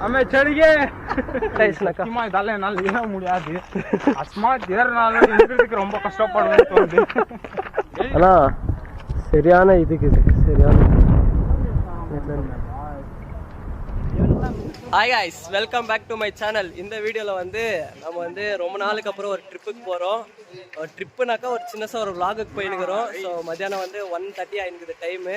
ಆಮೇಲೆ ಚಳಿಗೆ சும்மா இதால என்னால் ஏற முடியாது. அஸ்மாத் ஏறினாலும் இருக்கிறதுக்கு ரொம்ப கஷ்டப்படுவேன்னு தோணுது. ஆனால் சரியான இதுக்கு சரியான. Hi guys, welcome back to my channel. இந்த வீடியோவில் வந்து நம்ம வந்து ரொம்ப நாளுக்கு அப்புறம் ஒரு ட்ரிப்புக்கு போகிறோம். ஒரு ட்ரிப்புனாக்கா ஒரு சின்னசாக ஒரு விலாகுக்கு போயினுக்கிறோம். ஸோ மத்தியானம் வந்து 1:30 ஆயிருக்குது டைமு.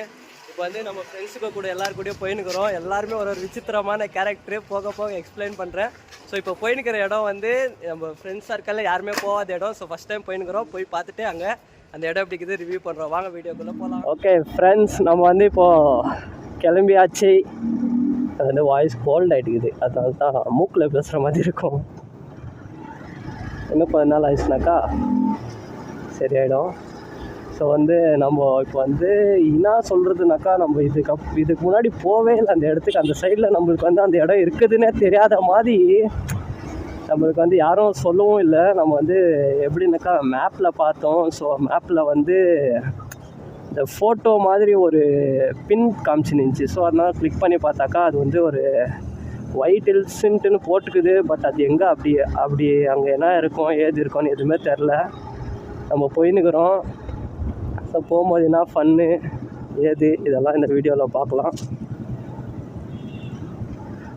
இப்போ வந்து நம்ம ஃப்ரெண்ட்ஸுக்கு கூட எல்லாருக்கூடயும் போயினுக்கிறோம். எல்லாருமே ஒரு ஒரு விசித்திரமான கேரக்டரு போக போக எக்ஸ்பிளைன் பண்ணுறேன். ஸோ இப்போ போயினுக்கிற இடம் வந்து நம்ம ஃப்ரெண்ட்ஸ் சர்க்கிளில் யாருமே போகாத இடம். ஸோ ஃபஸ்ட் டைம் போயினுக்கிறோம். போய் பார்த்துட்டு அங்கே அந்த இடம் எப்படி இருக்குது ரிவ்யூ பண்ணுறோம். வாங்க வீடியோக்குள்ளே போகலாம். ஓகே ஃப்ரெண்ட்ஸ், நம்ம வந்து இப்போது கிளம்பியாச்சு. அது வந்து வாய்ஸ் கோல்ட் ஆகிட்டுக்குது, அதனால தான் மூக்கில் பேசுகிற மாதிரி இருக்கும். இன்னும் 10 நாள் ஆயிடுச்சுனாக்கா சரியாயிடும். ஸோ வந்து நம்ம இப்போ வந்து என்ன சொல்கிறதுனாக்கா, நம்ம இதுக்கு முன்னாடி போவே இல்லை அந்த இடத்துக்கு. அந்த சைடில் நம்மளுக்கு வந்து அந்த இடம் இருக்குதுன்னே தெரியாத மாதிரி நம்மளுக்கு வந்து யாரும் சொல்லவும் இல்லை. நம்ம வந்து எப்படின்னாக்கா மேப்பில் பார்த்தோம். ஸோ மேப்பில் வந்து இந்த ஃபோட்டோ மாதிரி ஒரு பின் காமிச்சுனுச்சு. ஸோ அதனால் கிளிக் பண்ணி பார்த்தாக்கா அது வந்து ஒரு ஒயிட் ஹில்ஸுன்ட்டுன்னு போட்டுக்குது. பட் அது எங்கே அப்படி அங்கே என்ன இருக்கும் ஏது இருக்கும்னு எதுவுமே தெரில. நம்ம போயின்னுக்கிறோம். ஸோ போகும்போது என்ன ஃபன்னு ஏது இதெல்லாம் இந்த வீடியோவில் பார்க்கலாம்.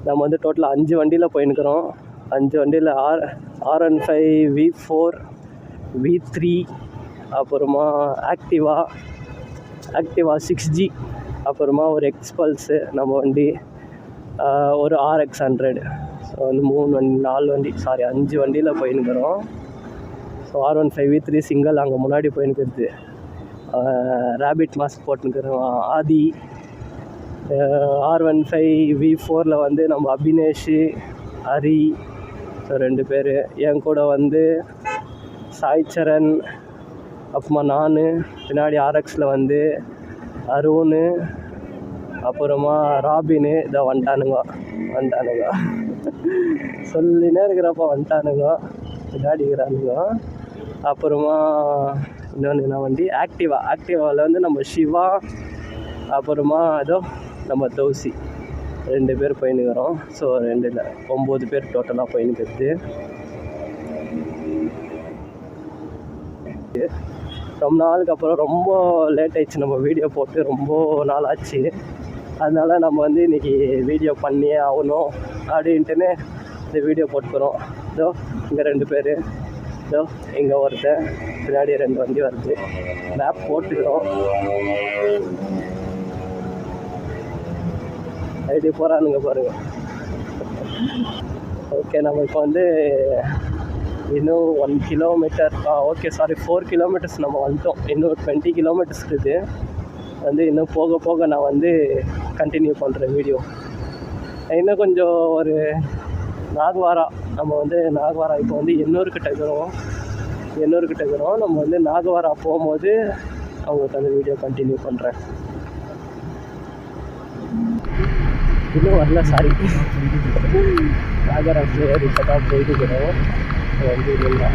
நம்ம வந்து டோட்டலாக 5 வண்டியில் போயின்னுக்கிறோம். 5 வண்டியில் R15, V4, V3, அப்புறமா ஆக்டிவா 6G, அப்புறமா ஒரு எக்ஸ்பல்ஸு நம்ம வண்டி, ஒரு RX100. ஸோ வந்து 5 வண்டியில் போயின்னுக்கிறோம். ஸோ R15 V3 சிங்கிள் அங்கே முன்னாடி போயின்னுக்கிறது. ரேபிட் மாஸ்க் போட்டுன்னுக்கிறோம் ஆதி. R15 V4 வந்து நம்ம அபினேஷ், ஹரி, ஸோ 2 பேர். என் கூட வந்து சாய்சரண், அப்புறமா நான், பின்னாடி RX வந்து அருண், அப்புறமா ராபின். இதை வந்துட்டானுங்க சொல்லினே இருக்கிறப்ப வந்துட்டானுங்க, பின்னாடி இருக்கிறானுங்க. அப்புறமா இன்னொன்று என்ன வண்டி, ஆக்டிவாவில் வந்து நம்ம சிவா, அப்புறமா ஏதோ நம்ம தௌசி 2 பேர் போயின்னுக்கிறோம். ஸோ 2 9 பேர் டோட்டலாக போயின்னுக்கிறது. ரொம்ப நாளுக்கு அப்புறம் ரொம்ப லேட் ஆயிடுச்சு நம்ம வீடியோ போட்டு, ரொம்ப நாள் ஆச்சு. அதனால் நம்ம வந்து இன்றைக்கி வீடியோ பண்ணியே ஆகணும் அப்படின்ட்டுன்னு இந்த வீடியோ போட்டுக்கிறோம். இதோ இங்கே 2 பேர், இதோ இங்கே ஒருத்தன், பின்னாடி 2 வண்டி வருது. மேப் போட்டுக்கிறோம். ஐடி போகிறானுங்க பாருங்கள். ஓகே, நம்ம இப்போ வந்து இன்னும் 1 கிலோமீட்டர், ஓகே சாரி 4 கிலோமீட்டர்ஸ் நம்ம வந்துட்டோம். இன்னும் 20 கிலோமீட்டர்ஸ் இருக்குது. வந்து இன்னும் போக போக நான் வந்து கண்டினியூ பண்ணுறேன் வீடியோ. இன்னும் கொஞ்சம் ஒரு நாகவாரா, நம்ம வந்து நாகவாரா இப்போ வந்து எண்ணூர்கிட்ட இருக்கிறோம். நம்ம வந்து நாகவாரா போகும்போது அவங்களுக்கு அந்த வீடியோ கண்டினியூ பண்ணுறேன். இன்னும் வரல, சாரி. நாகரா ஃப்ளேவர் இப்போ தான் போயிட்டுக்கிறோம். வந்து வரல.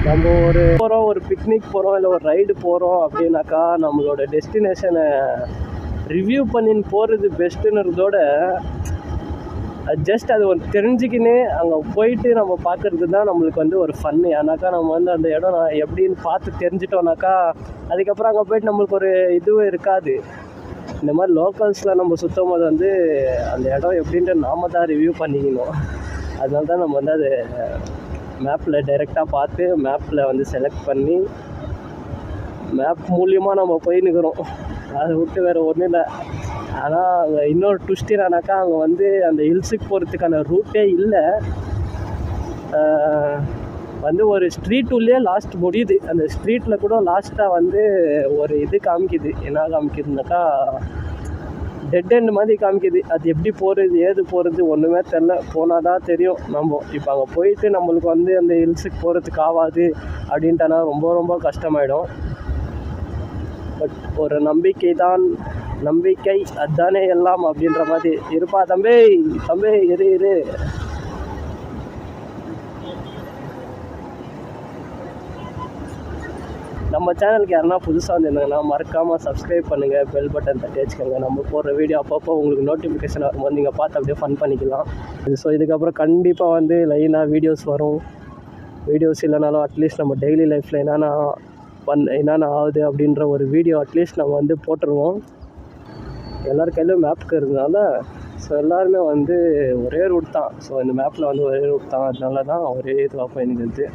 நம்ம ஒரு போகிறோம், ஒரு பிக்னிக் போகிறோம், இல்லை ஒரு ரைடு போகிறோம் அப்படின்னாக்கா நம்மளோட டெஸ்டினேஷனை ரிவ்யூ பண்ணின்னு போகிறது பெஸ்ட்டுன்றதோட ஜஸ்ட் அது ஒரு தெரிஞ்சுக்கின்னு அங்கே போயிட்டு நம்ம பார்க்குறது தான் நம்மளுக்கு வந்து ஒரு ஃபன்னு. ஏன்னாக்கா நம்ம வந்து அந்த இடம் எப்படின்னு பார்த்து தெரிஞ்சிட்டோம்னாக்கா அதுக்கப்புறம் அங்கே போயிட்டு நம்மளுக்கு ஒரு இதுவும் இருக்காது. இந்த மாதிரி லோக்கல்ஸில் நம்ம சுற்றும் போது வந்து அந்த இடம் எப்படின்ட்டு நாம தான் ரிவ்யூ பண்ணிக்கணும். அதனால தான் நம்ம வந்து அது மேப்பில் டைரெக்டாக பார்த்து மேப்பில் வந்து செலக்ட் பண்ணி மேப் மூலியமாக நம்ம போயின்னுக்கிறோம். அதை விட்டு வேறு ஒன்றும் இல்லை. ஆனால் அங்கே இன்னொரு ட்விஸ்ட் என்னன்னாக்கா, அங்கே வந்து அந்த ஹில்ஸுக்கு போகிறதுக்கான ரூட்டே இல்லை. வந்து ஒரு ஸ்ட்ரீட் உள்ளே லாஸ்ட் முடியுது. அந்த ஸ்ட்ரீட்டில் கூட லாஸ்ட்டாக வந்து ஒரு இது காமிக்குது. என்ன காமிக்குதுனாக்கா, டெட் எண்ட் மாதிரி காமிக்குது. அது எப்படி போகிறது ஏது போகிறது ஒன்றுமே தெரில. போனால் தான் தெரியும். நம்ம இப்போ அங்கே போயிட்டு நம்மளுக்கு வந்து அந்த ஹில்ஸுக்கு போகிறதுக்கு ஆகாது அப்படின்ட்டானா ரொம்ப ரொம்ப கஷ்டமாயிடும். பட் ஒரு நம்பிக்கை அதுதானே எல்லாம் அப்படின்ற மாதிரி இருப்பா. தம்பி இரு. நம்ம சேனலுக்கு யாருன்னா புதுசாக வந்துருந்தாங்கன்னா மறக்காமல் சப்ஸ்கிரைப் பண்ணுங்கள், பெல் பட்டன் தட்டி வச்சுக்கோங்க. நம்ம போடுற வீடியோ அப்பப்போ உங்களுக்கு நோட்டிஃபிகேஷன் வரும்போது நீங்கள் பார்த்து அப்படியே ஃபன் பண்ணிக்கலாம். ஸோ இதுக்கப்புறம் கண்டிப்பாக வந்து லைனாக வீடியோஸ் வரும். வீடியோஸ் இல்லைனாலும் அட்லீஸ்ட் நம்ம டெய்லி லைஃப்பில் என்னென்ன ஆகுது அப்படின்ற ஒரு வீடியோ அட்லீஸ்ட் நம்ம வந்து போட்டுருவோம். எல்லார் கையிலும் மேப் இருக்கிறதுனால ஸோ எல்லாருமே வந்து ஒரே ரூட் தான். ஸோ இந்த மேப்பில் வந்து ஒரே ரூட் தான், அதனால தான் ஒரே இதுவாக போயிருக்குது.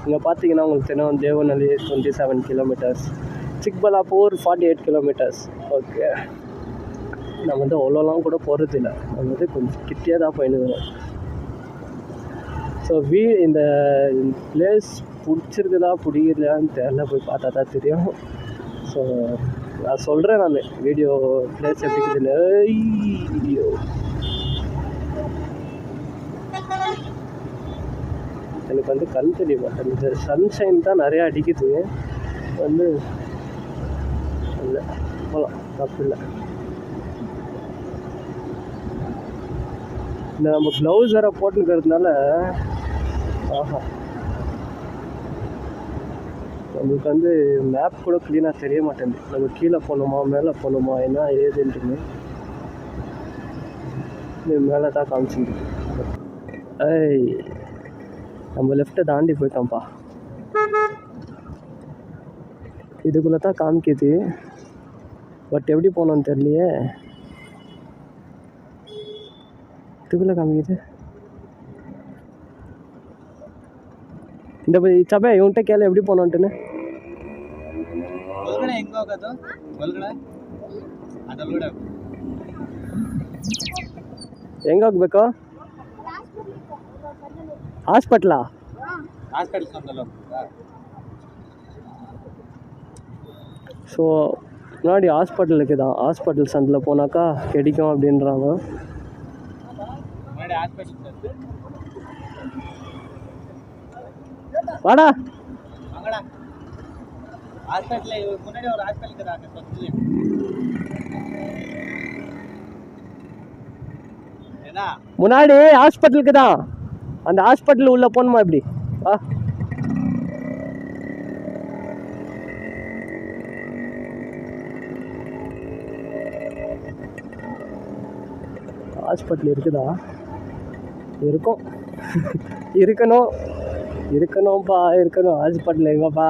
இங்கே பார்த்தீங்கன்னா உங்களுக்கு தெரியும், தேவநல்லி 27 கிலோமீட்டர்ஸ், சிக்பலாப்பூர் 48 கிலோமீட்டர்ஸ். ஓகே, நம்ம வந்து அவ்வளோலாம் கூட போகிறது இல்லை, நம்ம வந்து கொஞ்சம் கிட்டே தான் போயினுக்கிறோம். ஸோ இந்த பிளேஸ் பிடிச்சிருக்குதா பிடிக்கலையான்னு தெரியல, போய் பார்த்தா தான் தெரியும். ஸோ நான் சொல்கிறேன், நான் வீடியோ பிளேஸ் எப்படி இருக்குதுன்னு. வீடியோ எனக்கு வந்து கண் தெரிய மாட்டேங்குது, சன்ஷைன் தான் நிறையா அடிக்குது. வந்து இல்லை போகலாம், தப்பு இல்லை. இந்த நம்ம க்ளவுஸ் வேறு போட்டுக்கிறதுனால ஆஹா நம்மளுக்கு வந்து மேப் கூட க்ளீனாக தெரிய மாட்டேங்குது. நம்ம கீழே போகணுமா மேலே போகணுமா என்ன ஏதுன்ட்டுன்னு மேலே தான் காமிச்சிருக்கு. ஏய், நம்ம லெஃப்ட்டை தாண்டி போயிட்டோம்ப்பா. இதுக்குள்ளே தான் காமிக்குது, பட் எப்படி போனோன்னு தெரியலையே. இதுக்குள்ளே காமிக்குது. இந்த சபை இவன்கிட்ட கேளு எப்படி போனோன்ட்டுன்னு. ಹೆಂಗೆ ಹೋಗ್ಬೇಕು? ಹಾಸ್ಪಿಟ್ಲಾ? ஸோ முன்னாடி ஹாஸ்பிட்டலுக்கு தான், ஹாஸ்பிட்டல் சந்தில் போனாக்கா கிடைக்கும் அப்படின்றாங்க. வாடா முன்னாடி ஹாஸ்பிட்டலுக்கு தான், அந்த ஹாஸ்பிட்டல் உள்ள போகணுமா எப்படி? ஹாஸ்பிட்டல் இருக்குதா? இருக்கும், இருக்கணும்ப்பா, இருக்கணும். ஹாஸ்பிட்டல் எங்கப்பா?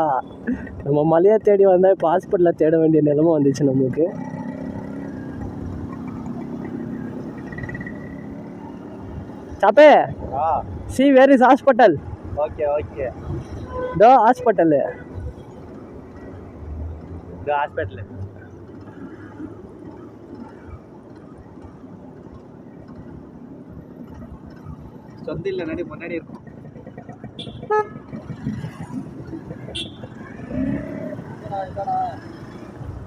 நம்ம மலையை தேடி வந்தால் இப்போ ஹாஸ்பிட்டலில் தேட வேண்டிய நிலைமை வந்துச்சு நம்மளுக்கு. சாப்பே சி where is hospital? Okay okay, தோ ஹாஸ்பிட்டல், ஹாஸ்பிட்டல். சொந்தில்ல நடி முன்னாடி இருக்கும்.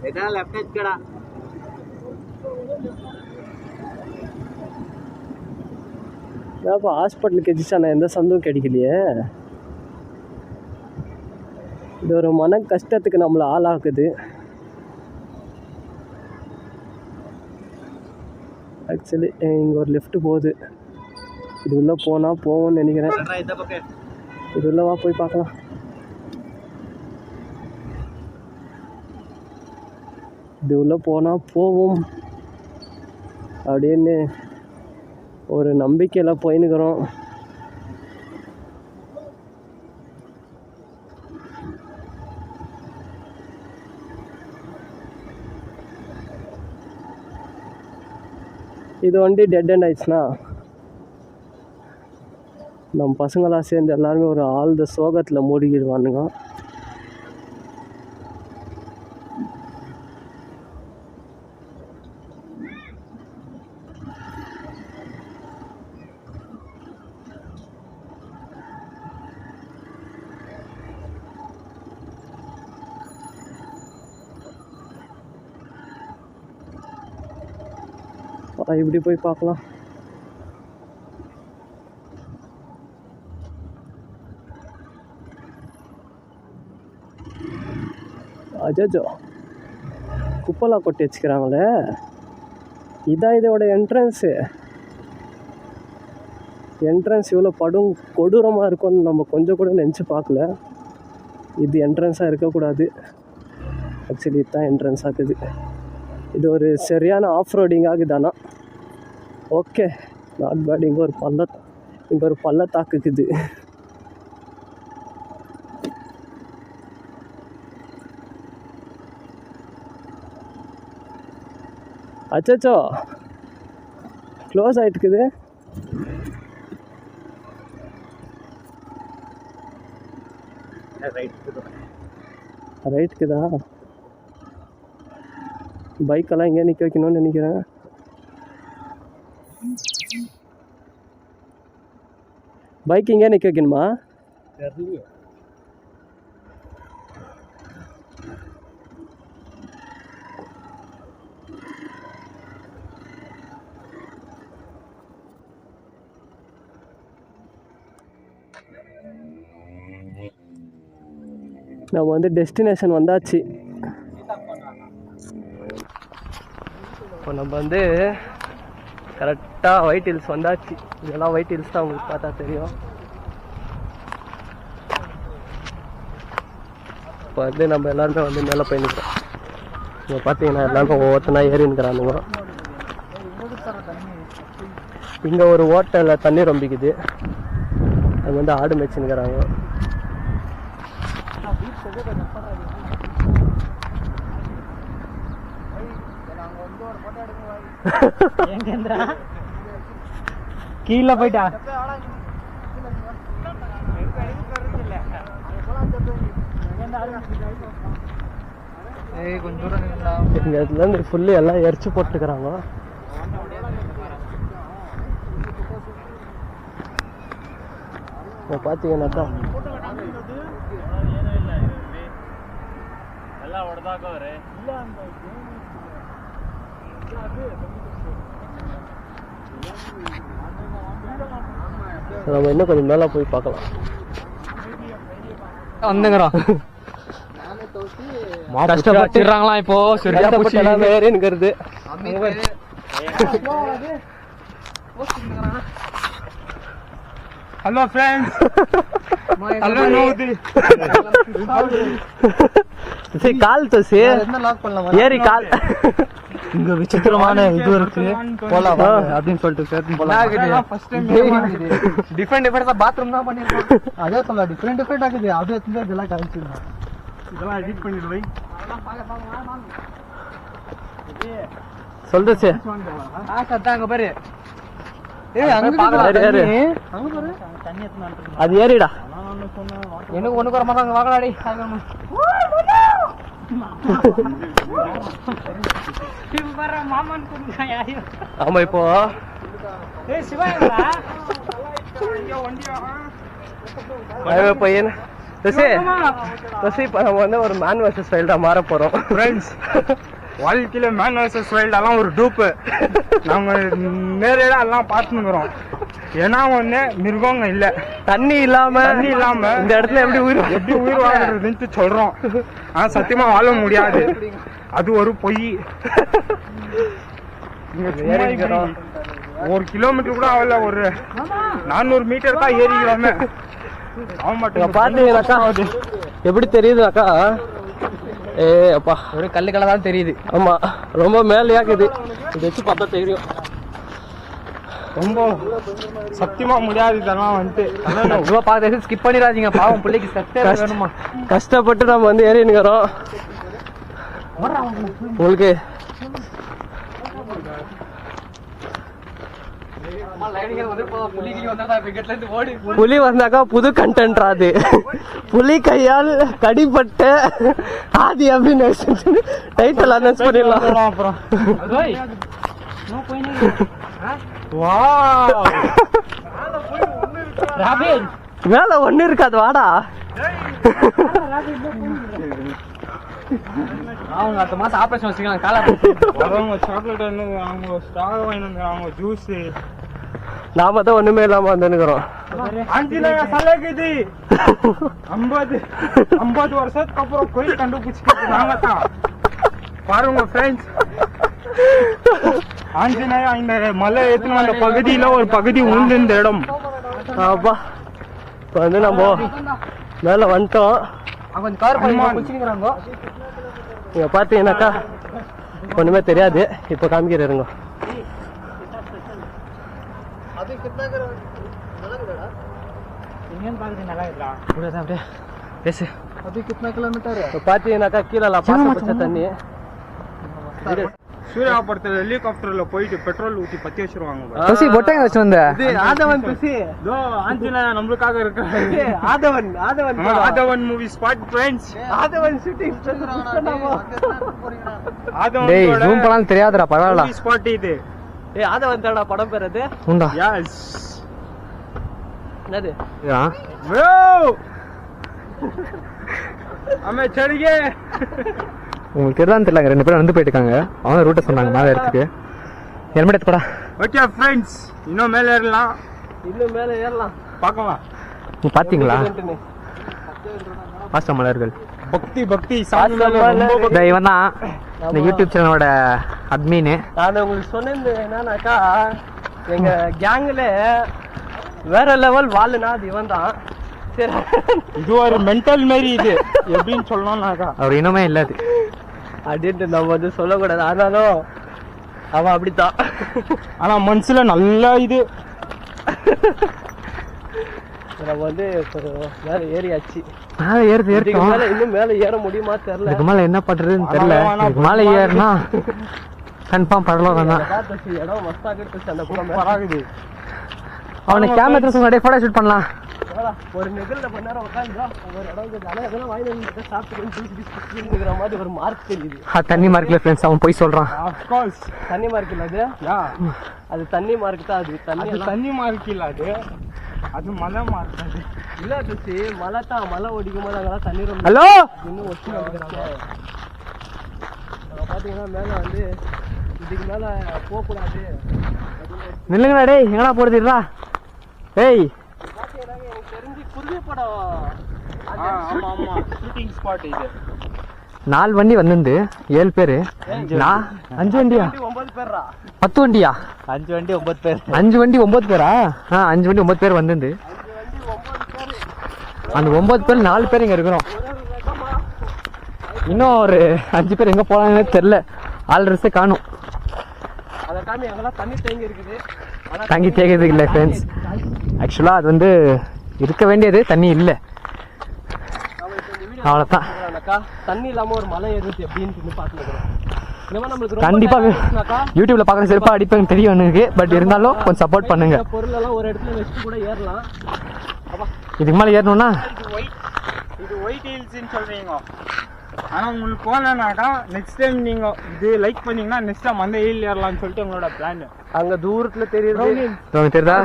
இதான் லெஃப்ட் ஹெட்கடா. ஏப்பா ஹாஸ்பிட்டலுக்கு எதிர்த்தானே எந்த சந்தும் கிடைக்கலையே. இது ஒரு மன கஷ்டத்துக்கு நம்மளை ஆளாக்குது. ஆக்சுவலி இங்கே ஒரு லெஃப்ட் போகுது, இது உள்ளே போனால் போவோம்னு நினைக்கிறேன். இது உள்ளவா போய் பார்க்கலாம். இது உள்ளே போனால் போவோம் அப்படின்னு ஒரு நம்பிக்கையில் போயின்னுக்கிறோம். இது வண்டி டெட் அண்ட் ஆயிடுச்சுன்னா நம்ம பசங்களாக சேர்ந்து எல்லாருமே ஒரு ஆழ்ந்த சோகத்தில் மூழ்கிடுவானுங்க. இப்படி போய் பார்க்கலாம். அஜோ குப்பலா கொட்டி வச்சுக்கிறாங்களே, இதான் இதோட என்ட்ரன்ஸு. என்ட்ரன்ஸ் இவ்வளோ கொடூரமாக இருக்கும்னு நம்ம கொஞ்சம் கூட நினச்சி பார்க்கல. இது என்ட்ரன்ஸாக இருக்கக்கூடாது. ஆக்சுவலி இதுதான் என்ட்ரன்ஸ் ஆகுது. இது ஒரு சரியான ஆஃப் ரோடிங் ஆகுதானா. Okay, not bad. இங்கே ஒரு பள்ளத்தாக்குக்குது. அச்சோ, க்ளோஸ் ஆகிட்டுக்குது. ரைட்டுக்குதா? பைக்கெல்லாம் இங்கே நிற்க வைக்கணும்னு நினைக்கிறேன். பைக் இங்கே நிற்க வைக்கணுமா? நம்ம வந்து டெஸ்டினேஷன் வந்தாச்சு. இப்போ நம்ம வந்து கரெக்டாக ஒயிட் ஹில்ஸ் வந்தாச்சு. இதெல்லாம் ஒயிட் ஹில்ஸ் தான், உங்களுக்கு பார்த்தா தெரியும். இப்போ வந்து நம்ம எல்லாருமே வந்து மேலே போய் நிற்கிறோம். இங்கே பார்த்தீங்கன்னா எல்லாருமே ஒவ்வொருத்தனா ஏறி நிற்கிறானுங்க. இங்கே ஒரு ஹோட்டலில் தண்ணி ரொம்பிக்குது. அது வந்து ஆடு மேய்ச்சின்னுக்கிறாங்க. கீழே போயிட்டா இந்த இடத்துல இருந்து ஃபுல்லு எல்லாம் எரிச்சு போட்டுக்கிறாங்க. பார்த்தீங்கன்னாக்கா நம்ம இன்னும் கொஞ்சம் மேலே போய் பார்க்கலாம். வந்துங்கிறோம். கஷ்டப்பட்டுறாங்களா இப்போ? ஏறினுங்கிறது. Hello friends. ஹலோ நோதி. கால் தோசி ஏறி கால் இங்க விசித்திரமான இது இருக்கு. போலாம் அப்படின்னு சொல்லிட்டு டிஃபரெண்ட் பாத்ரூம் தான் பண்ணிருக்கோம். அதே சொல்ல டிஃப்ரெண்ட் ஆகுது. அது இதெல்லாம் கழிச்சிருந்தோம். இதெல்லாம் எடிட் பண்ணிடுவேன். சொல்லுச்சு அங்க பாரு. அது ஏறிடா. எனக்கு ஒண்ணுக்கு வர மாட்டாங்க. வாங்கலாடி. ஆமா, இப்போ பையன் இப்போ நம்ம வந்து ஒரு மேன் வர்சஸ் வைல்டா மாற போறோம். ஃப்ரெண்ட்ஸ், வாழ்க்கையில மேன் வர்சஸ் வைல்டெல்லாம் ஒரு டூப்பு. நாங்க நேரடியா எல்லாம் பார்த்துக்கிறோம். ஏன்னா ஒண்ணு மிருகங்க இல்ல, தண்ணி இல்லாம இந்த இடத்துல எப்படி உயிர் வாழ்றதுன்னு சொல்றோம். ஆனா சத்தியமா வாழ முடியாது. அது ஒரு பொய். ஒரு கிலோமீட்டர் கூட ஆகல, ஒரு 400 மீட்டர் தான் ஏறிக்கலாமே. பாத்தீங்கன்னாக்கா எப்படி தெரியுதுனாக்கா, அப்பா ஒரு கல்லுக்கெல்லாம் தான் தெரியுது. ஆமா, ரொம்ப மேலையாக்குது. இது வச்சு பார்த்தா தெரியும். ரொம்ப சத்தியமா முடியாது இதெல்லாம் வந்துட்டு. ரொம்ப பார்த்து ஸ்கிப் பண்ணிடாதீங்க. பாவம் பிள்ளைக்கு வேணுமா. கஷ்டப்பட்டு நம்ம வந்து ஏறினுக்கிறோம். உங்களுக்கு புலி வந்தாக்கா புது கண்டென்ட். அது புலி கையால் கடிப்பட்ட ஆதி அப்படின்னு டைட்டில் அனௌன்ஸ் பண்ணிடலாம். அப்புறம் மேல ஒண்ணு இருக்காது. வாடா. அவங்க அடுத்த மாசம் ஆபரேஷன் வச்சுக்கலாம். சாக்லேட் அவங்க ஸ்டாக் வாங்கிட்டு ஜூஸ். நாம தான் ஒண்ணுமே இல்லாம வந்துருக்கிறோம். 50 வருஷத்துக்கு அப்புறம் கோயில் கண்டுபிடிச்சிட்டு நாங்க தான் பாருங்க ஃப்ரெண்ட்ஸ். ஆஞ்சநேயா இந்த மலை ஏற்றின அந்த பகுதியில ஒரு பகுதி உண்டு இந்த இடம். அப்பா, இப்போ வந்து நம்ம மேல வந்துட்டோம். அவங்க கொஞ்சம் கவர் பண்ணி குச்சிக்கிறாங்க. இங்கே பார்த்தீங்கன்னாக்கா ஒன்றுமே தெரியாது. இப்போ காமிக்கிறேருங்க. அப்படியே பேசு. அது கிतना கிலோமீட்டர்? இப்போ பார்த்தீங்கன்னாக்கா கீழே பச்சை தண்ணி. சூர்யாபுரத்துல ஹெலிகாப்டர்ல போயிட்டு பெட்ரோல் ஊத்தி பத்தி வச்சிருவாங்க. துசி பொட்டங்க வச்சு வந்த ஆதவன் துசி ஆஞ்சநேயா நம்மளுக்காக இருக்காரு. ஆதவன் ஆதவன் மூவி ஸ்பாட் ஃப்ரெண்ட்ஸ். ஆதவன் ஷூட்டிங் ஆதவன் டேய் ஜூம் பண்ணலாம் தெரியாதுடா பரவாயில்லை. ஸ்பாட் இது. ஏய் ஆதவன் தடா படம் பேர் அது உண்டா? எஸ். என்னது? ப்ரோ அம்மே சரிங்க. உங்களுக்கு தெரியாதுன்னு தெரியல. 2 பேரும் வந்து போயிட்டுருக்காங்க. அவங்க ரூட்டை சொன்னாங்க மேலே இடத்துக்கு. ஹெல்மெட் எடுத்துக்கூடா. ஓகே ஃப்ரெண்ட்ஸ், இன்னும் மேலே ஏறலாம். இன்னும் மேலே ஏறலாம். பார்க்கலாம். நீ பார்த்தீங்களா பாசமலர்கள்? பக்தி இவன் தான் இந்த யூடியூப் சேனலோட அட்மின். நான் உங்களுக்கு சொன்னது என்னன்னாக்கா எங்க கேங்ல வேற லெவல் வாழுனா அது இவன் தான். இது ஒரு மென்டல் மாரி. இது எப்படின்னு சொல்லணும்னாக்கா அவர் இனமே இல்லை அது அப்படின்ட்டு நம்ம வந்து சொல்லக்கூடாது. ஆனாலும் அவன் அப்படித்தான். ஆனா மனசுல நல்லா இது நம்ம வந்து மேல ஏறியாச்சு. மேல ஏறுது இன்னும் மேல ஏற முடியுமா தெரியல. இதுக்கு மேல என்ன பண்றதுன்னு தெரியல. இதுக்கு மேல ஏறினா கன்ஃபார்ம் பரவாயில்ல வேணாம். இடம் மஸ்தாகிட்டு அந்த பராகுது. அவனை கேமரா சொன்னாடே போட்டோ ஷூட் பண்ணலாம். ஒரு நிகழ்ல கொஞ்ச நேரம் உட்காந்துரும். ஒரு இடம் அதெல்லாம் வாங்கி வந்து சாப்பிட்டு மாதிரி ஒரு மார்க் தெரியுது. தண்ணி மார்க்ல ஃப்ரெண்ட்ஸ் அவன் போய் சொல்றான். ஆஃப் கோர்ஸ் தண்ணி மார்க் இல்ல அது. அது தண்ணி மார்க் தான். அது தண்ணி மார்க் இல்ல அது. அது மலை மார்க். அது இல்ல துசி மலை தான். மலை ஓடிக்கும் போது அங்கெல்லாம் தண்ணி ரொம்ப. ஹலோ இன்னும் ஒட்டி வந்துக்கிறாங்க. பாத்தீங்கன்னா மேல வந்து இதுக்கு மேல போக கூடாது. நில்லுங்கடா டேய், எங்கடா போறதுடா டேய்? எனக்கு தெரிஞ்சு புதிய படம். ஆமா ஆமா ஷூட்டிங் ஸ்பாட் இது. 4 வண்டி வந்து 7 பேரு. 5 வண்டியா? 9 பேரா? 10 வண்டியா? 5 வண்டி 9 பேர். 5 வண்டி 9 பேரா? 5 வண்டி 9 பேர் வந்து. அந்த 9 பேர் 4 பேர் இங்க இருக்கிறோம். இன்னும் ஒரு 5 பேர் எங்க போறாங்கன்னு தெரியல. ஆல் ட்ரெஸ்ஸே காணும். அதை காமி அங்கெல்லாம் தண்ணி தேங்கி இருக்குது. தங்கி தேங்கிறதுக்கு இல்லை ஃப்ரெண்ட்ஸ். ஆக்சுவலாக அது வந்து இருக்க வேண்டியது, தண்ணி இல்லை. அவ்வளோதான். தண்ணி இல்லாம ஒரு மலை ஏறுது எப்படின்னு பார்த்துக்கிறோம். கண்டிப்பா யூடியூப்ல பாக்குற செருப்பா அடிப்பேன்னு தெரியும் எனக்கு. பட் இருந்தாலும் கொஞ்சம் சப்போர்ட் பண்ணுங்க. பொருள் எல்லாம் ஒரு இடத்துல வச்சு கூட ஏறலாம். இதுக்கு மேலே ஏறணும்னா இது ஒயிட் ஹில்ஸ்ன்னு சொல்றீங்க. ஆனா உங்களுக்கு போனாக்கா நெக்ஸ்ட் டைம் நீங்க இது லைக் பண்ணீங்கன்னா நெக்ஸ்ட் டைம் அந்த ஹில் ஏறலாம்னு சொல்லிட்டு உங்களோட பிளான். அங்க தூரத்துல தெரியுது. தெரியுதா?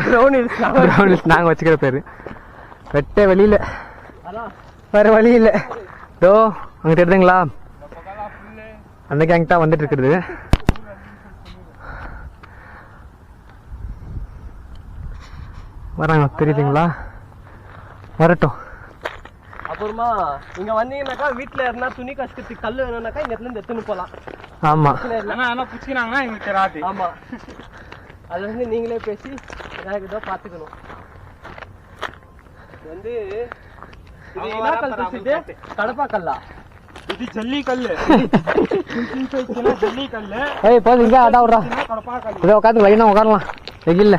நாங்க வச்சுக்கிற பேரு வெட்ட வெளியில வேற வழி இல்ல. தோ அங்க தெரியுதுங்களா? அந்த கேங் தான் வந்துட்டு இருக்குது. வராங்க தெரியுதுங்களா? வரட்டும். அப்புறமா இங்க வந்தீங்கன்னாக்கா வீட்டுல இருந்தா துணி கஷ்டத்துக்கு கல் வேணும்னாக்கா இங்க இருந்து எடுத்துன்னு போலாம். ஆமா ஆனா புடிச்சிக்கிறாங்கன்னா எங்களுக்கு தெரியாது. ஆமா அது வந்து நீங்களே பேசி எனக்கு தான் பாத்துக்கணும். வந்து கடப்பா கல்லா? இது ஜல்லி கல்லு. ஜல்லி கல்லு. ஏய் போது இங்க அடா விடுறா. இதை உட்காந்து லைனா உட்காரலாம் வெயில்ல.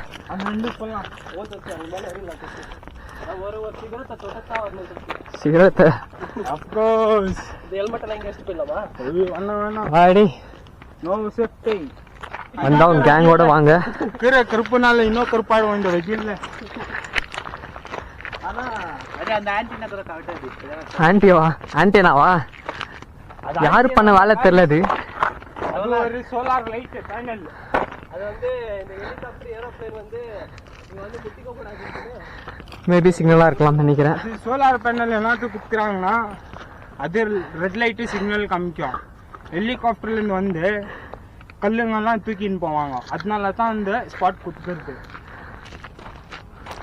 Cigarette of course. இந்த ஹெல்மெட் எல்லாம் இங்க எடுத்து போயிடலாமா? வேணாம் வாடி. No safety. வந்தா உங்க கேங்கோட வாங்க. கருப்புனால இன்னும் கருப்பாயிடும் இந்த வெயில்ல. ஆன்டிவா? ஆன்டினாவா? யாரு பண்ண வேலை தெரியல. அது ஒரு சோலார் லைட் பேனல். அது வந்து இந்த ஹெலிகாப்டர் ஏரோப்ளேன் வந்து இங்க வந்து குத்திக்க கூடாது. மேபி சிக்னலா இருக்கலாம் நினைக்கிறேன். சோலார் பேனல் என்னத்துக்கு குத்துறாங்கன்னா அது ரெட் லைட்டு சிக்னல் காமிக்கும். ஹெலிகாப்டர்ல இருந்து வந்து கல்லுங்கெல்லாம் தூக்கின்னு போவாங்க. அதனால தான் இந்த ஸ்பாட் குத்துக்கிறது.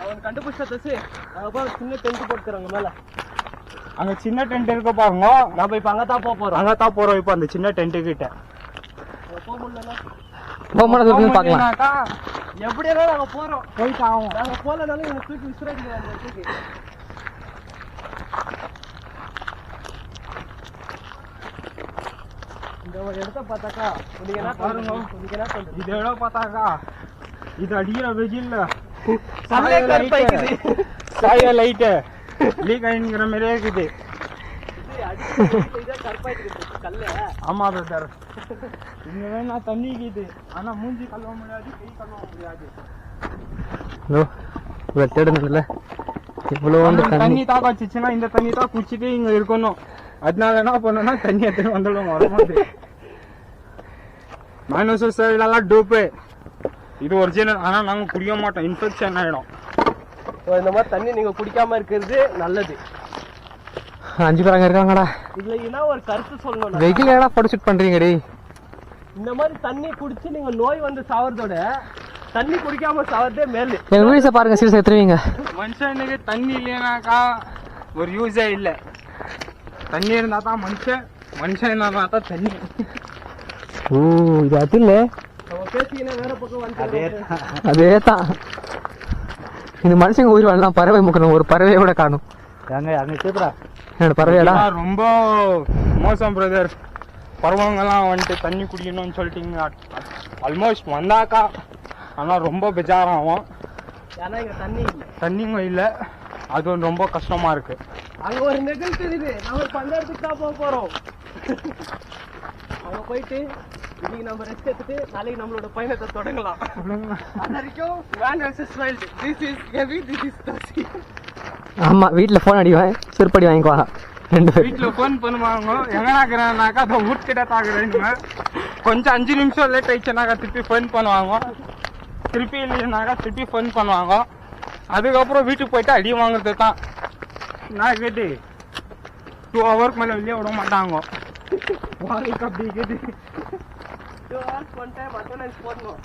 அவன் கண்டுபிடிச்சது சின்ன டென்ட் போட்டுக்கிறாங்க மேல. அங்க சின்ன டென்ட் இருக்க பாருங்க. நம்ம இப்ப அங்கதான் போறோம். அங்கதான் போறோம் இப்போ அந்த சின்ன டென்ட் கிட்ட. பாக்கலாம். எப்படியாலும் நாங்க போறோம். போயிட்டு ஆகும். நாங்க போலனாலும் எனக்கு தூக்கி விசிறாங்க. இந்த ஒரு இடத்த பார்த்தாக்கா பாருங்க, இது இடம் பார்த்தாக்கா இது அடிக்கிற வெயில்ல சாய லைட்டு லீக் ஆகிங்கிற மாதிரியே இருக்குது. ஆமா பிரதர், இங்க வேணா தண்ணிக்குது, ஆனா மூஞ்சி கழுவ முடியாது, கை கழுவ முடியாது. தண்ணி தாக்க வச்சுச்சுன்னா இந்த தண்ணி தான் குடிச்சிட்டு இங்க இருக்கணும். அதனால என்ன பண்ணணும்னா தண்ணி எடுத்துட்டு வந்துடும் வரும்போது. மைனஸ் சைடெல்லாம் டூப்பு, இது ஒரிஜினல். ஆனா நாங்க குடிக்க மாட்டோம், இன்ஃபெக்ஷன் ஆயிடும். இந்த மாதிரி தண்ணி நீங்க குடிக்காம இருக்கிறது நல்லது. 5 பேர் அங்க இருக்காங்கடா. இதுல என்ன ஒரு கருத்து சொல்லணும், வெயில் ஏடா படிச்சுட்டு பண்றீங்கடி. இந்த மாதிரி தண்ணி குடிச்சு நீங்க நோய் வந்து சாவறதோட தண்ணி குடிக்காம சாவறதே மேலு. எங்க வீச பாருங்க, சீரியஸ் எடுத்துருவீங்க. மனுஷனுக்கு தண்ணி இல்லைனாக்கா ஒரு யூஸே இல்லை. தண்ணி இருந்தா தான் மனுஷன், மனுஷன் இருந்தா தான் தண்ணி. ஓ, இது அது இல்ல, நம்ம பேசிக்கினா வேற பக்கம் வந்து அதே தான். இந்த மனுஷங்க உயிர் வாழலாம், பறவை முக்கணும், ஒரு பறவையை கூட காணும். அங்க கேக்குறா என்னோட பறவையடா ரொம்ப மோசம் பிரதர். பறவைங்கெல்லாம் வந்துட்டு தண்ணி குடிக்கணும்னு சொல்லிட்டீங்க. ஆல்மோஸ்ட் வந்தாக்கா ஆனா ரொம்ப பெஜாராகும். ஏன்னா இங்க தண்ணி இல்லை, தண்ணிங்க இல்லை, அது ரொம்ப கஷ்டமா இருக்கு. அங்க ஒரு நிகழ்ச்சி இருக்குது, நம்ம பந்தாரத்துக்கு தான் போக போறோம். அங்க போயிட்டு இன்னைக்கு நம்ம ரெஸ்ட் எடுத்துட்டு நாளைக்கு நம்மளோட பயணத்தை தொடங்கலாம். அது வரைக்கும் van versus wild. This is heavy, this is தோசி. ஆமா, வீட்டுல போன் அடிவேன், செருப்படி வாங்கிக்குவாங்க 2 பேர். வீட்டுல போன் பண்ணுவாங்க, எங்கனாக்குறானாக்கா அதை வீட்டுக்கிட்ட தாக்குறேன்னு. கொஞ்சம் 5 நிமிஷம் லேட் ஆயிடுச்சுனாக்கா திருப்பி ஃபோன் பண்ணுவாங்க. திருப்பி இல்லைனாக்கா திருப்பி ஃபோன் பண்ணுவாங்க. அதுக்கப்புறம் வீட்டுக்கு போயிட்டு அடி வாங்குறது தான். நான் கேட்டு 2 ஹவருக்கு மேலே வெளியே விட மாட்டாங்க. வாழ்க்கை அப்படி கேட்டு 2 hours one time attendance போடணும்.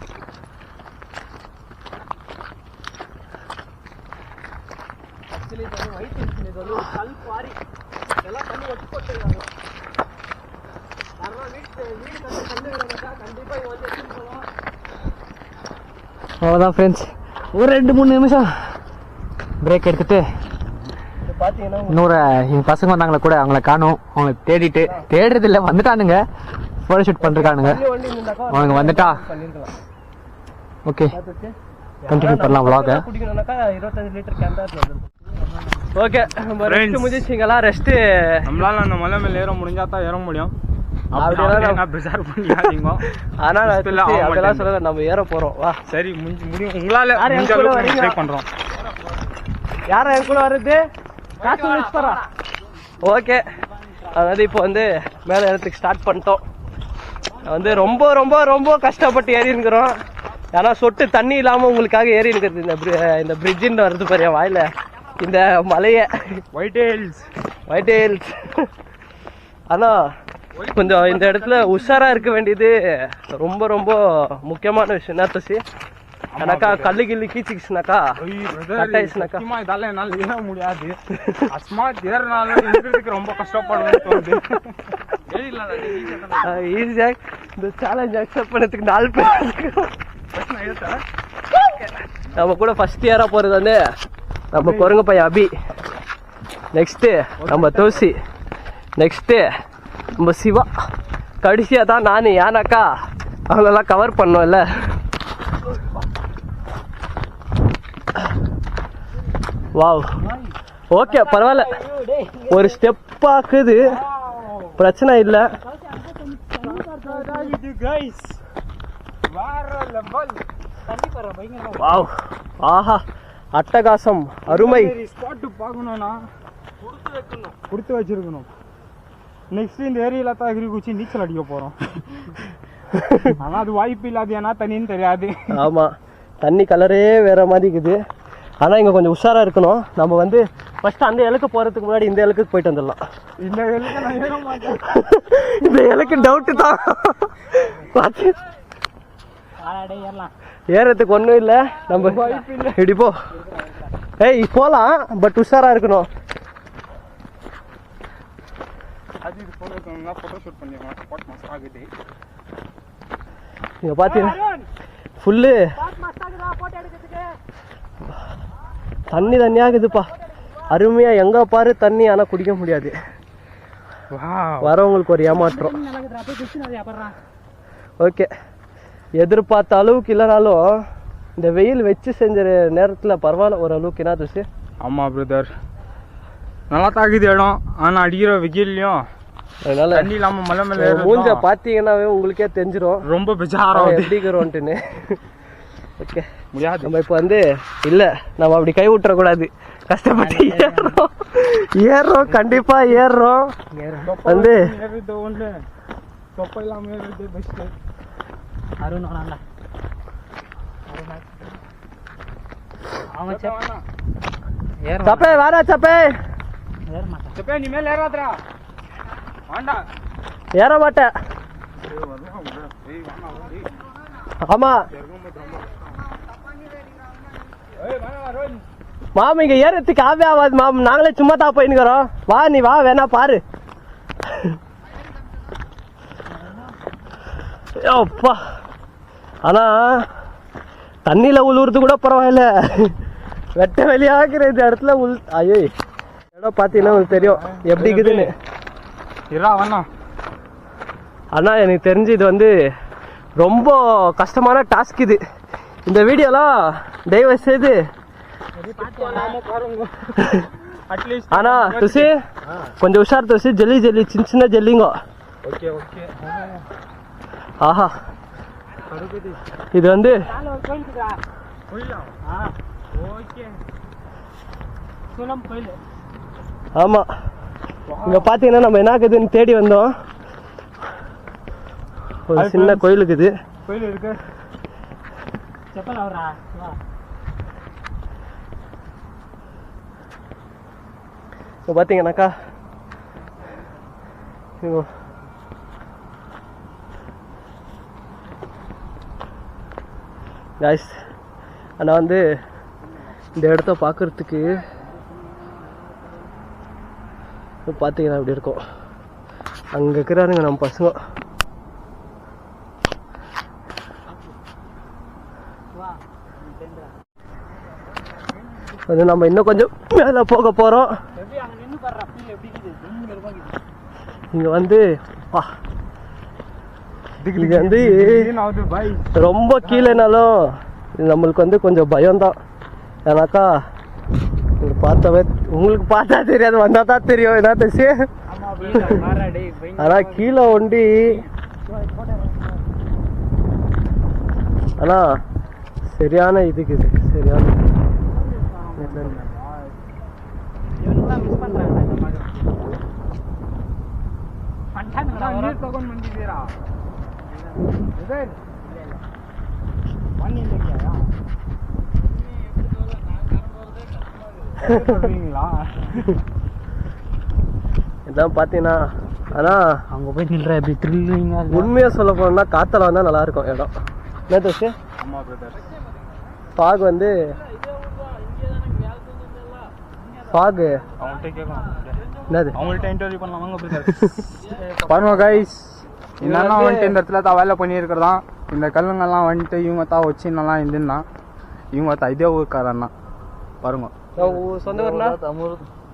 ஆக்சுவலி இது வயிற்று இருக்குது, இது ஒரு கல் பாரி, இதெல்லாம் தண்ணி வச்சு போட்டுருக்காங்க. யாரும் வீடு கண்டு கண்டுக்கிறவங்க கண்டிப்பா இங்க வந்து எடுத்துட்டு போவோம். அவ்வளோதான் ஃப்ரெண்ட்ஸ், ஒரு 2-3 நிமிஷம் பிரேக் எடுத்துட்டு இது பார்த்தீங்கன்னா இன்னொரு எங்கள் பசங்க வந்தாங்களே கூட, அவங்கள காணும். அவங்கள தேடுறது இல்லை, வந்துட்டானுங்க, ஃபோட்டோ ஷூட் பண்ணுறானுங்க. வண்டி இருந்தாக்கா அவனுங்க வந்துட்டா பண்ணிருக்கலாம். ஓகே, கண்டினியூ பண்ணலாம் vlog. குடிக்கணும்னாக்கா 25 லிட்டர் கேன் வந்துடும். ஓகே, நம்ம ரெஸ்ட் முடிச்சிங்களா? ரெஸ்ட் நம்மளால அந்த மலை மேல ஏற முடிஞ்சா தான் ஏற முடியும். அப்படியெல்லாம் பிசார் பண்ணிக்காதீங்க. ஆனா அதெல்லாம் சொல்ல நம்ம ஏற போறோம். வா, சரி முடியும், உங்களால யார் முடிஞ்ச என் கூட அளவுக்கு வரீங்க? ட்ரை பண்றோம். யாரும் என் கூட வருது? காசு வச்சுறா. ஓகே, அதாவது இப்போ வந்து மேலே இடத்துக்கு ஸ்டார்ட் பண்ணிட்டோம். வந்து ரொம்ப ரொம்ப ரொம்ப கஷ்டப்பட்டு ஏறி இருக்கிறோம். ஏன்னா சொட்டு தண்ணி இல்லாமல் உங்களுக்காக ஏறி இருக்கிறது. இந்த பிரிட்ஜின்னு வருது பாரு வாயில, இந்த மலையை ஒயிட் ஹில்ஸ். ஆனால் கொஞ்சம் இந்த இடத்துல உஷாராக இருக்க வேண்டியது ரொம்ப ரொம்ப முக்கியமான விஷயம். என்ன தோசி? எனக்கா கல்லு கில்லு கீச்சிக்கிச்சுனாக்கா கட்டாயிச்சுனாக்கா இதால என்னால ஏற முடியாது. அஸ்மாத் ஏறனால இருக்கிறதுக்கு ரொம்ப கஷ்டப்படுறது தோணுது. ஈஸியாக இந்த சேலஞ்ச் அக்செப்ட் பண்ணதுக்கு 4 பேர். நம்ம கூட ஃபர்ஸ்ட் இயரா போறது வந்து நம்ம குரங்கு பையன் அபி, நெக்ஸ்ட்டு நம்ம தோசி, நெக்ஸ்ட்டு நம்ம சிவா, கடைசியாக தான் நான். ஏன்னாக்கா அவங்களெல்லாம் கவர் பண்ணோம்ல. வாவ், ஓகே, பரவாயில்ல, ஒரு ஸ்டெப் ஆக்குது, பிரச்சனை இல்லை. வாவ், ஆஹா, அட்டகாசம், அருமை. ஸ்பாட்டு பார்க்கணும்னா கொடுத்து வச்சிருக்கணும். நெக்ஸ்ட் இந்த ஏரியில தான் எகிரி குச்சி நீச்சல் அடிக்க போறோம். ஆனா அது வாய்ப்பு இல்லாது, ஏன்னா தண்ணின்னு தெரியாது. ஆமா, தண்ணி கலரே வேற மாதிரி இருக்குது. ஆனா இங்க கொஞ்சம் உஷாரா இருக்கணும். நம்ம வந்து ஃபர்ஸ்ட் அந்த இலக்கு போறதுக்கு முன்னாடி இந்த இலக்குக்கு போயிட்டு வந்துடலாம். இந்த இலக்கு நான் ஏற மாட்டேன். இந்த இலக்கு டவுட்டு தான். ஏறதுக்கு ஒன்றும் இல்லை, நம்ம இடிப்போ. ஏய் போகலாம், பட் உஷாரா இருக்கணும். அது இது போனா போட்டோ ஷூட் பண்ணிடலாம். ஸ்பாட் மஸ்ட் ஆகுது. இங்க பாத்தீங்கன்னா ஃபுல்லு தண்ணி தண்ணியாகுதுப்பா, அருமையா. எங்க பாரு தண்ணி, ஆனா குடிக்க முடியாது. வரவங்களுக்கு ஒரு ஏமாற்றம். ஓகே, எதிர்பார்த்த அளவுக்கு இல்லைனாலும் இந்த வெயில் வச்சு செஞ்ச நேரத்தில் பரவாயில்ல ஓரளவுக்கு. என்ன துசி? ஆமாம் பிரதர், நல்லா தாக்குது இடம். ஆனால் அடிக்கிற வெயில்லையும் அதனால தண்ணி இல்லாமல் மலை மேலே மூஞ்ச பார்த்தீங்கன்னாவே உங்களுக்கே தெரிஞ்சிடும் ரொம்ப பெஜாரம் எப்படிக்கிறோன்ட்டுன்னு. ஓகே, முடியாது. நம்ம இப்போ வந்து இல்லை, நம்ம அப்படி கை விட்டுறக்கூடாது. கஷ்டப்பட்டு ஏறுறோம், கண்டிப்பாக ஏறுறோம். வந்து ஏறுறது ஒன்று, தொப்பை இல்லாமல் ஏறுறது பெஸ்ட்டு. சப்பே வாடா சப்பே. சப்பே நீ மேலே ஏறாதடா, வேண்டாம். ஏற மாட்டேன். ஆமா மாம், இங்க ஏறத்துக்கு ஆவே ஆகாது மாம். நாங்களே சும்மா தான் போயின்னுக்கிறோம். வா நீ வா, வேணா பாரு. அப்பா, ஆனா தண்ணியில உழுவுறது கூட பரவாயில்ல. வெட்ட வெளியாகிற இந்த இடத்துல ஐயோ இடம் பார்த்தீங்கன்னா உங்களுக்கு தெரியும் எப்படி இருக்குதுன்னு. ஆனா எனக்கு தெரிஞ்சு இது வந்து ரொம்ப கஷ்டமான டாஸ்க் இது. இந்த வீடியோலாம் தயவு செய்து ஆனா துசி கொஞ்சம் உஷார் துசி. ஜல்லி ஜல்லி சின்ன சின்ன ஜல்லிங்க. ஆஹா, இது வந்து ஆமா. இங்க பாத்தீங்கன்னா நம்ம என்ன இருக்குதுன்னு தேடி வந்தோம். ஒரு சின்ன கோயில் இருக்குது. கோயில் இருக்கு. இப்போ பார்த்தீங்கன்னாக்கா காய்ஸ், ஆனால் வந்து இந்த இடத்த பார்க்குறதுக்கு பார்த்தீங்கன்னா அப்படி இருக்கும். அங்கே இருக்கிறாருங்க நம்ம பசங்க. அது நம்ம இன்னும் கொஞ்சம் மேலே போக போகிறோம். இங்கே வந்து இது வந்து ரொம்ப கீழேனாலும் நம்மளுக்கு வந்து கொஞ்சம் பயம்தான். ஏன்னாக்கா பார்த்தாவே உங்களுக்கு பார்த்தா தெரியாது, வந்தா தான் தெரியும் என்ன பேசி. ஆனா கீழே ஒண்டி ஆனா சரியான இதுக்கு சரியான இதான் பாத்தீங்கன்னா. ஆனா அங்க போய் நில்ற அப்படி த்ரில்லிங்கா. உண்மையா சொல்ல போனா காத்தல வந்தா நல்லா இருக்கும் இடம். என்ன தோசு? ஃபாக் வந்து ஃபாக் என்னது? அவங்கள்ட்ட இன்டர்வியூ பண்ணலாம் வாங்க பிரதர். பாருங்க கைஸ், என்னன்னா வந்துட்டு இந்த இடத்துல தான் வேலை பண்ணியிருக்கிறதான். இந்த கல்லுங்கெல்லாம் வந்துட்டு இவங்க தான் வச்சு நல்லா இருந்துன்னா இவங்க தான் இதே ஊருக்காரண்ணா. பாருங்க, சொந்த ஊர்னா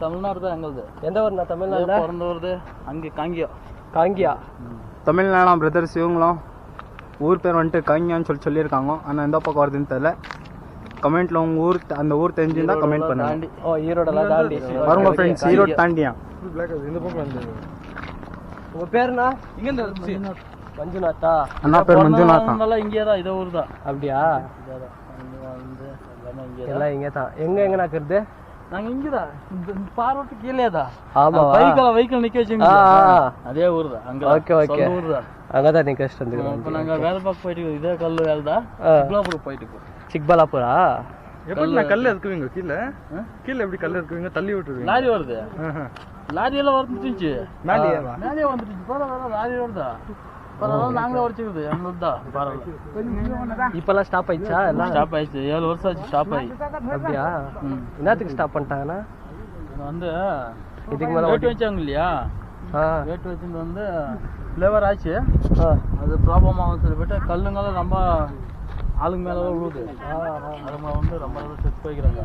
தமிழ்நாடு தான் எங்களுது. எந்த ஊர்னா? தமிழ்நாடு பிறந்த ஊருது அங்கே காங்கியா. காங்கியா தமிழ்நாடு பிரதர்ஸ். இவங்களும் ஊர் பேர் வந்துட்டு காங்கியான்னு சொல்லியிருக்காங்க. ஆனால் எந்த பக்கம் வருதுன்னு தெரியல. கமெண்ட்ல உங்க ஊர் அந்த ஊர் தெரிஞ்சுருந்தா கமெண்ட் பண்ணுங்க. ஓ, ஈரோடெல்லாம் தாண்டி பாருங்க ஃப்ரெண்ட்ஸ், ஈரோடு தாண்டியா. உங்க பேருனா? இங்க மஞ்சுநாத்தா. அண்ணா பேர் மஞ்சுநாத்தா. இங்கே தான், இதே ஊர் தான். அப்படியா? எல்லாம் இங்கே தான். எங்கண்ணா இருக்கிறது? நாங்க இங்கதான், பார்வட்டு கீழேதான். ஆமா, வெஹிக்கிள் நிக்க வச்சுங்க. அதே ஊர் தான் அங்க. ஓகே ஓகே, ஊர் தான். அங்கதான் நீ கஷ்டம். இப்போ நாங்க வேலை பார்க்க போயிட்டு இதே கல்லு வேலை தான். சிக்பலாபுரம் போயிட்டு இருக்கோம். சிக்பலாபுரா? எப்படி நான் கல் இருக்குவீங்க கீழே? கீழே எப்படி கல் இருக்குவீங்க? தள்ளி விட்டுருவீங்க? லாரி வருது. லாரி எல்லாம் வந்துருச்சு. மேலே வந்துருச்சு. பரவாயில்ல, லாரி வருதா? பரவாயில்ல, நாங்களே உடச்சிக்குது. எங்களுக்கு தான் பரவாயில்ல. இப்பெல்லாம் ஸ்டாப் ஆயிடுச்சா? எல்லாம் ஸ்டாப் ஆயிடுச்சு. 7 வருஷம் ஆச்சு ஸ்டாப் ஆகி. அப்படியா? என்னத்துக்கு ஸ்டாப் பண்ணிட்டாங்கன்னா வந்து இதுக்கு மேலே ரேட் வச்சாங்க இல்லையா? ரேட் வச்சுட்டு வந்து ஃப்ளேவர் ஆச்சு. அது ப்ராப்ளம் ஆகும் சொல்லிவிட்டு கல்லுங்கெல்லாம் ரொம்ப ஆளுங்க மேலே விழுது. அதுங்க வந்து ரொம்ப செட் போய்க்கிறாங்க.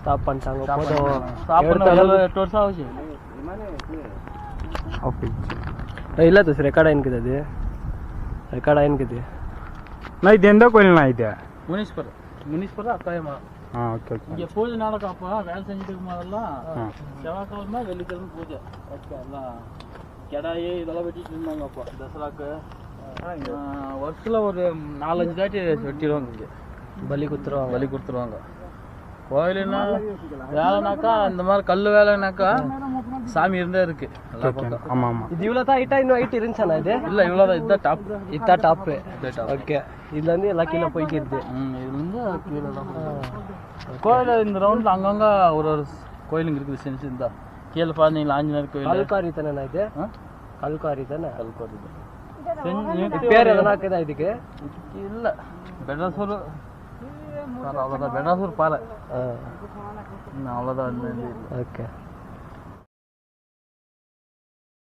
ஸ்டாப் பண்ணிட்டாங்க. போதும். ஸ்டாப் பண்ண 7-8 வருஷம் ஆச்சு. ಇಲ್ಲ ದೋಸ್ತ ರೆಕಾರ್ಡ್ ಏನ್ಕಿದೆ ಅದು ರೆಕಾರ್ಡ್ ಏನ್ಕಿದೆ ನಾ ಇದು ಎಂದ கோயில்னா இது முனீஸ்வர அத்தாயமா ஓகே ஓகே இங்கே பூஜை நடக்கும். அப்போ வேலை செஞ்சுட்டு இருக்கும் போதெல்லாம் செவ்வாய்க்கிழமை வெள்ளிக்கிழமை பூஜை ஓகே எல்லாம் கிடாயி இதெல்லாம் வெட்டிட்டு இருந்தாங்க. அப்போ தசராக்கு வருஷத்தில் ஒரு 4-5 தாட்டி வெட்டிடுவாங்க. இங்கே பலி கொடுத்துருவாங்க. கோயிலுன்னா வேலைனாக்கா இந்த மாதிரி கல் வேலைனாக்கா சாமி இருந்தே இருக்கு எல்லா பக்கம். ஆமா ஆமா. இது இவ்வளோ தான் ஹைட்டா இன்னும் ஹைட் இருந்துச்சாண்ணா இது? இல்லை இவ்வளோதான், இதுதான் டாப். இதுதான் டாப்பு. ஓகே இதுல இருந்து எல்லாம் கீழே போய்க்கிடுது. இதுலேருந்து கீழே தான் கோயில். இந்த ரவுண்டில் அங்கங்கே ஒரு கோயிலுங்க இருக்குது சின்ன சின்னதா. கீழே பார்த்தீங்களா ஆஞ்சநேயர் கோயில். கல்காரி தானே இது? கல்காரி தானே? கல்காரி தான். பேர் எதனா இருக்குதா இதுக்கு? இல்லை பெட்ராசூர் அவ்வளோதான். பெட்ராசூர் பாறை அவ்வளோதான். ஓகே.